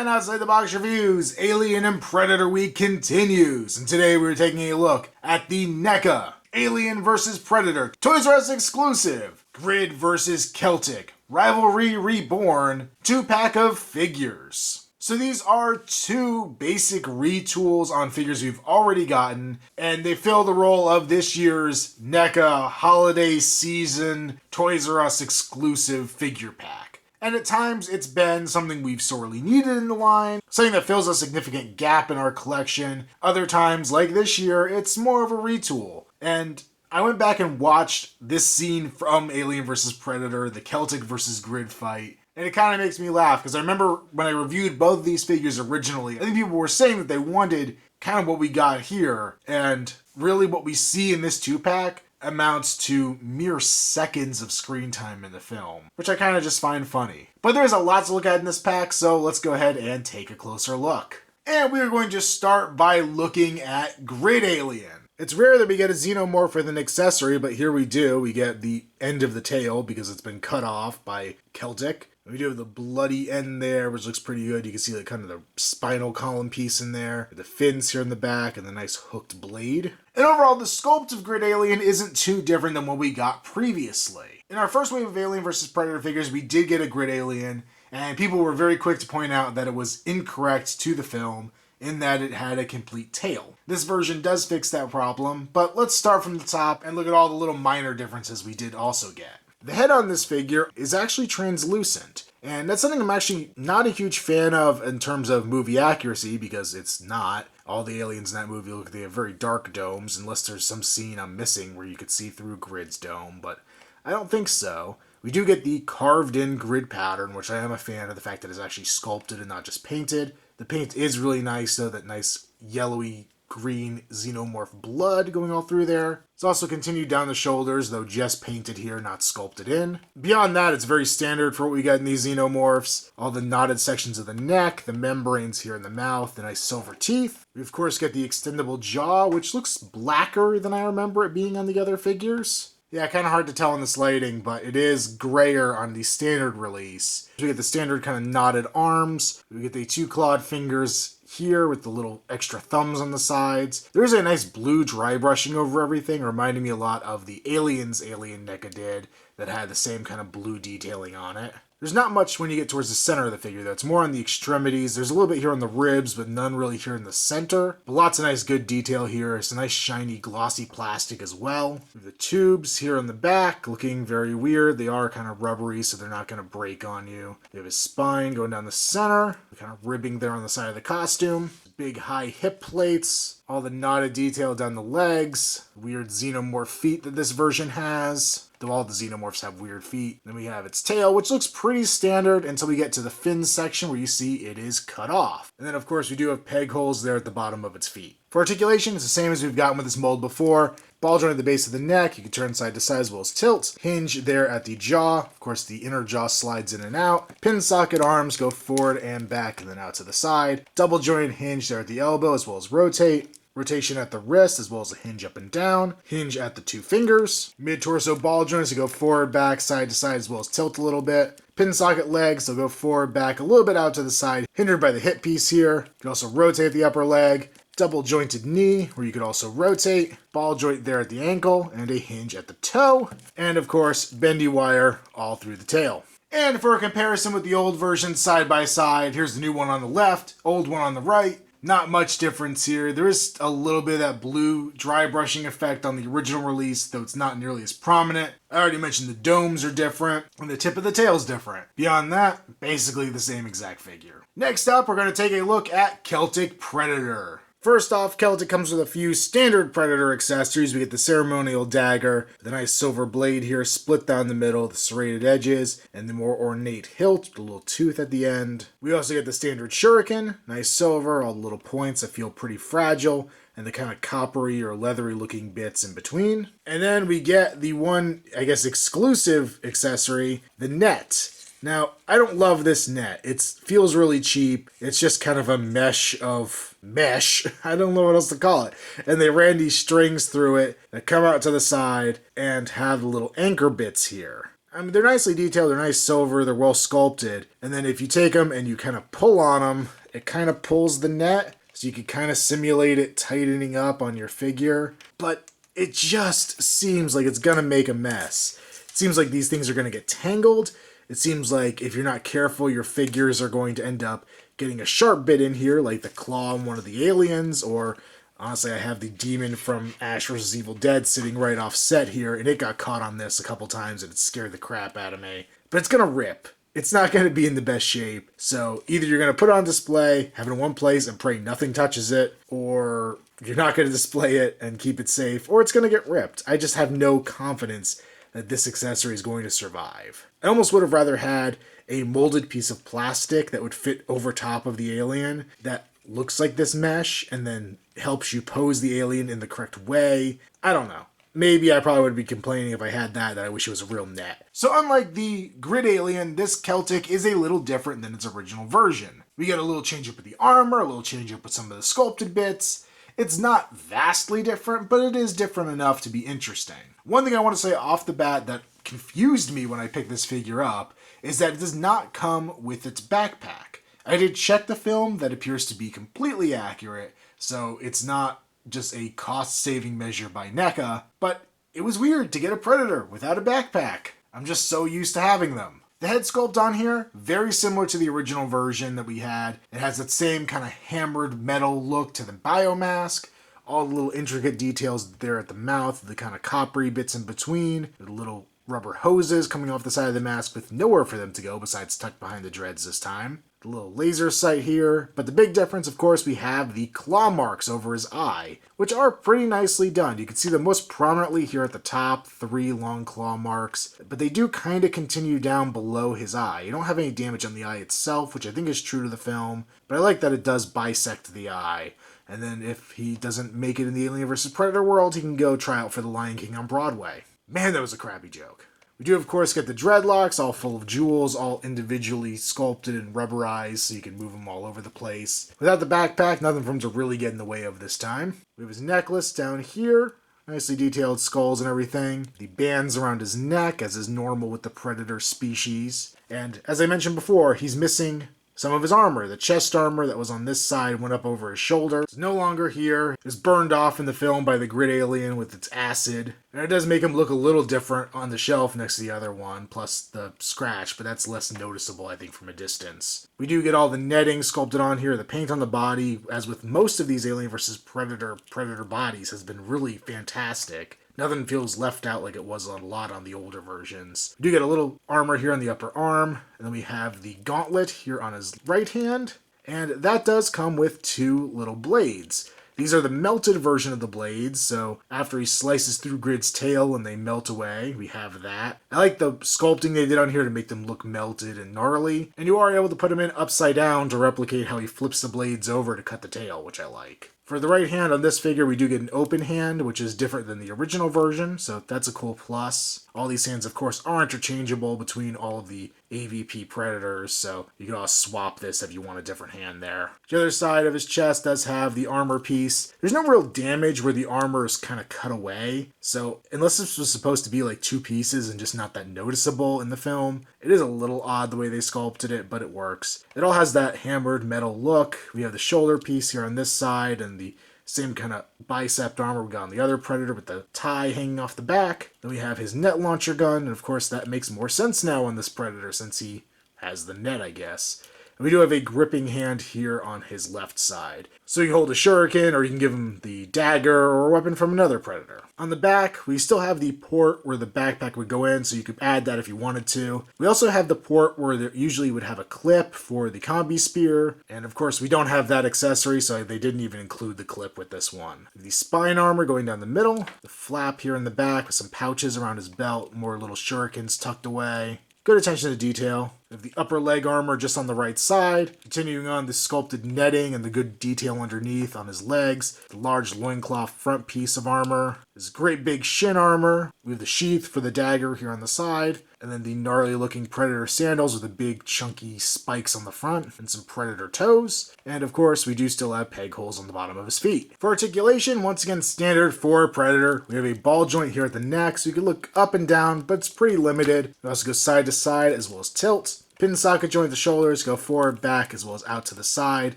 And outside the box reviews, Alien and Predator Week continues, and today we're taking a look at the NECA Alien vs. Predator Toys R Us exclusive Grid vs. Celtic Rivalry Reborn 2-pack of figures. So these are two basic retools on figures we've already gotten, and they fill the role of this year's NECA holiday season Toys R Us exclusive figure pack. And at times, it's been something we've sorely needed in the line, something that fills a significant gap in our collection. Other times, like this year, it's more of a retool. And I went back and watched this scene from Alien vs. Predator, the Celtic vs. Grid fight, and it kind of makes me laugh, because I remember when I reviewed both of these figures originally, I think people were saying that they wanted kind of what we got here, and really what we see in this 2-pack amounts to mere seconds of screen time in the film, which I kind of just find funny. But there's a lot to look at in this pack, so let's go ahead and take a closer look. And we are going to start by looking at Grid Alien. It's rare that we get a xenomorph with an accessory, but here we do. We get the end of the tail because it's been cut off by Celtic. We do have the bloody end there, which looks pretty good. You can see like kind of the spinal column piece in there, the fins here in the back, and the nice hooked blade. And overall, the sculpt of Grid Alien isn't too different than what we got previously. In our first wave of Alien vs. Predator figures, we did get a Grid Alien, and people were very quick to point out that it was incorrect to the film in that it had a complete tail. This version does fix that problem, but let's start from the top and look at all the little minor differences we did also get. The head on this figure is actually translucent, and that's something I'm actually not a huge fan of in terms of movie accuracy, because it's not. All the aliens in that movie look like they have very dark domes, unless there's some scene I'm missing where you could see through Grid's dome, but I don't think so. We do get the carved-in Grid pattern, which I am a fan of the fact that it's actually sculpted and not just painted. The paint is really nice, though, that nice yellowy green xenomorph blood going all through there. It's also continued down the shoulders, though just painted here, not sculpted in. Beyond that, it's very standard for what we get in these xenomorphs. All the knotted sections of the neck, the membranes here in the mouth, the nice silver teeth. We of course get the extendable jaw, which looks blacker than I remember it being on the other figures. Yeah, kind of hard to tell in this lighting, but it is grayer on the standard release. We get the standard kind of knotted arms. We get the 2-clawed fingers here with the little extra thumbs on the sides. There's a nice blue dry brushing over everything, reminding me a lot of the Aliens Alien NECA did that had the same kind of blue detailing on it. There's not much when you get towards the center of the figure, though. It's more on the extremities. There's a little bit here on the ribs, but none really here in the center. But lots of nice good detail here. It's a nice shiny glossy plastic as well. The tubes here on the back looking very weird. They are kind of rubbery, so they're not going to break on you. We have his spine going down the center, kind of ribbing there on the side of the costume. Big high hip plates, all the knotted detail down the legs, weird xenomorph feet that this version has, though all the xenomorphs have weird feet. Then we have its tail, which looks pretty standard until we get to the fin section where you see it is cut off. And then of course we do have peg holes there at the bottom of its feet. For articulation, it's the same as we've gotten with this mold before. Ball joint at the base of the neck, you can turn side to side as well as tilt. Hinge there at the jaw. Of course, the inner jaw slides in and out. Pin socket arms go forward and back and then out to the side. Double jointed hinge there at the elbow as well as rotate. Rotation at the wrist as well as a hinge up and down. Hinge at the 2 fingers. Mid-torso ball joints to go forward, back, side to side as well as tilt a little bit. Pin socket legs, they'll go forward, back, a little bit out to the side, hindered by the hip piece here. You can also rotate the upper leg. Double jointed knee, where you could also rotate, ball joint there at the ankle, and a hinge at the toe, and of course, bendy wire all through the tail. And for a comparison with the old version side by side, here's the new one on the left, old one on the right. Not much difference here. There is a little bit of that blue dry brushing effect on the original release, though it's not nearly as prominent. I already mentioned the domes are different, and the tip of the tail is different. Beyond that, basically the same exact figure. Next up, we're going to take a look at Celtic Predator. First off, Celtic comes with a few standard Predator accessories. We get the ceremonial dagger, the nice silver blade here split down the middle, the serrated edges, and the more ornate hilt with a little tooth at the end. We also get the standard shuriken, nice silver, all the little points that feel pretty fragile, and the kind of coppery or leathery looking bits in between. And then we get the one, I guess, exclusive accessory, the net. Now, I don't love this net. It feels really cheap. It's just kind of a mesh. I don't know what else to call it. And they ran these strings through it that come out to the side and have the little anchor bits here. I mean, they're nicely detailed, they're nice silver, they're well sculpted. And then if you take them and you kind of pull on them, it kind of pulls the net, so you can kind of simulate it tightening up on your figure. But it just seems like it's gonna make a mess. It seems like these things are gonna get tangled. It seems like if you're not careful, your figures are going to end up getting a sharp bit in here, like the claw on one of the aliens, or honestly, I have the demon from Ash vs. Evil Dead sitting right offset here, and it got caught on this a couple times, and it scared the crap out of me. But it's gonna rip. It's not gonna be in the best shape, so either you're gonna put it on display, have it in one place, and pray nothing touches it, or you're not gonna display it and keep it safe, or it's gonna get ripped. I just have no confidence that this accessory is going to survive. I almost would have rather had a molded piece of plastic that would fit over top of the alien that looks like this mesh and then helps you pose the alien in the correct way. I don't know. Maybe I probably would be complaining if I had that I wish it was a real net. So unlike the Grid Alien, this Celtic is a little different than its original version. We get a little change up with the armor, a little change up with some of the sculpted bits. It's not vastly different, but it is different enough to be interesting. One thing I want to say off the bat that confused me when I picked this figure up is that it does not come with its backpack. I did check the film, that appears to be completely accurate, so it's not just a cost-saving measure by NECA, but it was weird to get a Predator without a backpack. I'm just so used to having them. The head sculpt on here, very similar to the original version that we had. It has that same kind of hammered metal look to the biomask. All the little intricate details there at the mouth, the kind of coppery bits in between, the little rubber hoses coming off the side of the mask with nowhere for them to go besides tucked behind the dreads this time. The little laser sight here, but the big difference, of course, we have the claw marks over his eye, which are pretty nicely done. You can see them most prominently here at the top, 3 long claw marks, but they do kind of continue down below his eye. You don't have any damage on the eye itself, which I think is true to the film, but I like that it does bisect the eye. And then if he doesn't make it in the Alien vs. Predator world, he can go try out for the Lion King on Broadway. Man, that was a crappy joke. We do, of course, get the dreadlocks, all full of jewels, all individually sculpted and rubberized, so you can move them all over the place. Without the backpack, nothing for him to really get in the way of this time. We have his necklace down here. Nicely detailed skulls and everything. The bands around his neck, as is normal with the Predator species. And as I mentioned before, he's missing some of his armor. The chest armor that was on this side went up over his shoulder. It's no longer here. It's burned off in the film by the Grid Alien with its acid. And it does make him look a little different on the shelf next to the other one, plus the scratch, but that's less noticeable, I think, from a distance. We do get all the netting sculpted on here. The paint on the body, as with most of these Alien vs. Predator bodies, has been really fantastic. Nothing feels left out like it was a lot on the older versions. We do get a little armor here on the upper arm, and then we have the gauntlet here on his right hand, and that does come with 2 little blades. These are the melted version of the blades, so after he slices through Grid's tail and they melt away, we have that. I like the sculpting they did on here to make them look melted and gnarly, and you are able to put them in upside down to replicate how he flips the blades over to cut the tail, which I like. For the right hand on this figure, we do get an open hand, which is different than the original version, so that's a cool plus. All these hands, of course, are interchangeable between all of the AVP Predators, so you can all swap this if you want a different hand there. The other side of his chest does have the armor piece. There's no real damage where the armor is kind of cut away, so unless this was supposed to be like 2 pieces and just not that noticeable in the film, it is a little odd the way they sculpted it, but it works. It all has that hammered metal look. We have the shoulder piece here on this side and the same kind of bicep armor we got on the other Predator with the tie hanging off the back. Then we have his net launcher gun, and of course that makes more sense now on this Predator since he has the net, I guess. And we do have a gripping hand here on his left side. So you can hold a shuriken, or you can give him the dagger or a weapon from another Predator. On the back, we still have the port where the backpack would go in, so you could add that if you wanted to. We also have the port where there usually would have a clip for the combi spear, and of course we don't have that accessory, so they didn't even include the clip with this one. The spine armor going down the middle, the flap here in the back with some pouches around his belt, more little shurikens tucked away. Good attention to detail. We have the upper leg armor just on the right side. Continuing on, the sculpted netting and the good detail underneath on his legs. The large loincloth front piece of armor. His great big shin armor. We have the sheath for the dagger here on the side. and then the gnarly looking Predator sandals with the big chunky spikes on the front and some Predator toes. And of course, we do still have peg holes on the bottom of his feet. For articulation, once again, standard for a Predator. We have a ball joint here at the neck, so you can look up and down, but it's pretty limited. It also goes side to side as well as tilt. Pin socket joint at the shoulders go forward, back, as well as out to the side.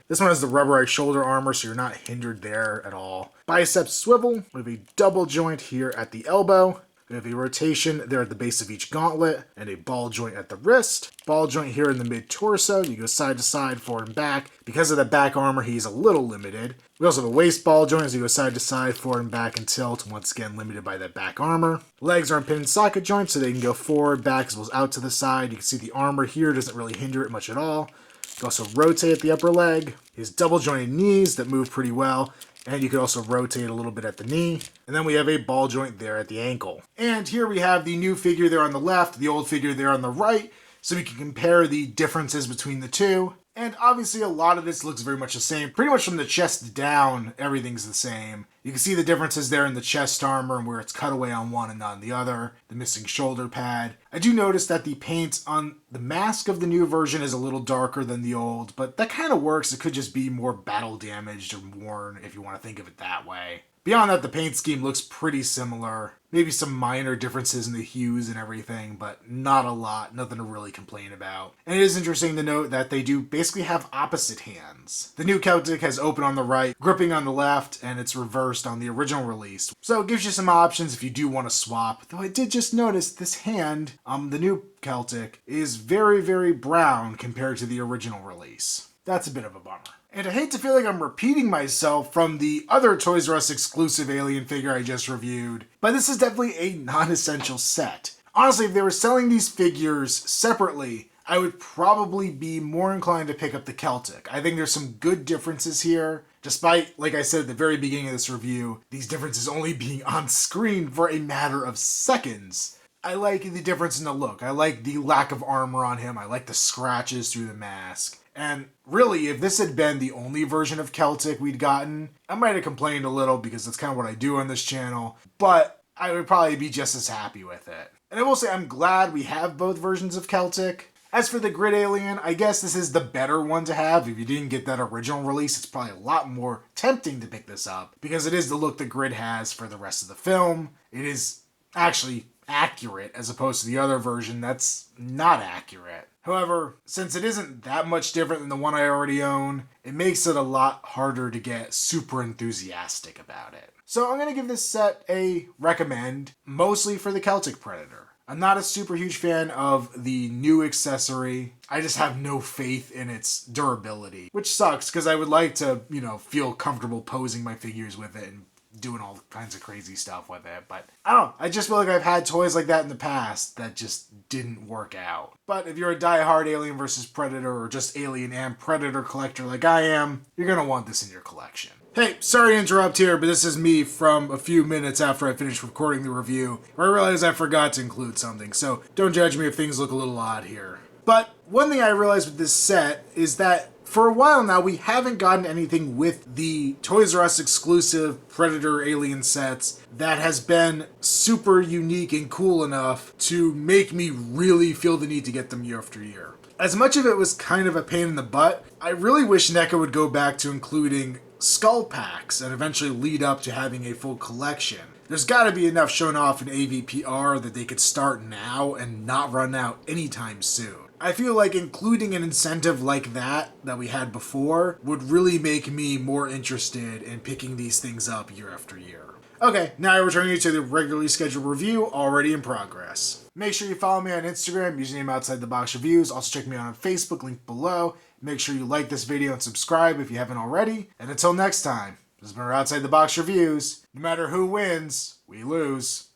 This one has the rubberized shoulder armor, so you're not hindered there at all. Biceps swivel. We have a double joint here at the elbow. We have a rotation there at the base of each gauntlet, and a ball joint at the wrist. Ball joint here in the mid-torso. You go side to side, forward and back. Because of the back armor, he's a little limited. We also have a waist ball joint as you go side to side, forward and back, and tilt. Once again, limited by that back armor. Legs are in pin and socket joints, so they can go forward, back, as well as out to the side. You can see the armor here doesn't really hinder it much at all. You can also rotate the upper leg. His double jointed knees that move pretty well. And you could also rotate a little bit at the knee. And then we have a ball joint there at the ankle. And here we have the new figure there on the left, the old figure there on the right, so we can compare the differences between the two. And obviously a lot of this looks very much the same. Pretty much from the chest down, everything's the same. You can see the differences there in the chest armor and where it's cut away on one and not on the other. The missing shoulder pad. I do notice that the paint on the mask of the new version is a little darker than the old, but that kind of works. It could just be more battle damaged or worn if you want to think of it that way. Beyond that, the paint scheme looks pretty similar. Maybe some minor differences in the hues and everything, but not a lot. Nothing to really complain about. And it is interesting to note that they do basically have opposite hands. The new Celtic has open on the right, gripping on the left, and it's reversed on the original release. So it gives you some options if you do want to swap. Though I did just notice this hand, the new Celtic, is very, very brown compared to the original release. That's a bit of a bummer. And I hate to feel like I'm repeating myself from the other Toys R Us exclusive Alien figure I just reviewed, but this is definitely a non-essential set. Honestly, if they were selling these figures separately, I would probably be more inclined to pick up the Celtic. I think there's some good differences here, despite, like I said at the very beginning of this review, these differences only being on screen for a matter of seconds. I like the difference in the look. I like the lack of armor on him. I like the scratches through the mask. And really, if this had been the only version of Celtic we'd gotten, I might have complained a little because that's kind of what I do on this channel, but I would probably be just as happy with it. And I will say I'm glad we have both versions of Celtic. As for the Grid Alien, I guess this is the better one to have. If you didn't get that original release, it's probably a lot more tempting to pick this up because it is the look that Grid has for the rest of the film. It is actually accurate as opposed to the other version that's not accurate. However, since it isn't that much different than the one I already own, it makes it a lot harder to get super enthusiastic about it. So I'm going to give this set a recommend, mostly for the Celtic Predator. I'm not a super huge fan of the new accessory. I just have no faith in its durability, which sucks because I would like to, feel comfortable posing my figures with it and doing all kinds of crazy stuff with it, but I don't know. I just feel like I've had toys like that in the past that just didn't work out. But if you're a die-hard Alien vs. Predator or just Alien and Predator collector like I am, you're gonna want this in your collection. Hey, sorry to interrupt here, but this is me from a few minutes after I finished recording the review, where I realized I forgot to include something, so don't judge me if things look a little odd here. But one thing I realized with this set is that for a while now, we haven't gotten anything with the Toys R Us exclusive Predator Alien sets that has been super unique and cool enough to make me really feel the need to get them year after year. As much of it was kind of a pain in the butt, I really wish NECA would go back to including skull packs and eventually lead up to having a full collection. There's got to be enough shown off in AVPR that they could start now and not run out anytime soon. I feel like including an incentive like that we had before would really make me more interested in picking these things up year after year. Okay, now I return you to the regularly scheduled review already in progress. Make sure you follow me on Instagram, username Outside the Box Reviews. Also check me out on Facebook, link below. Make sure you like this video and subscribe if you haven't already. And until next time, this has been our Outside the Box Reviews. No matter who wins, we lose.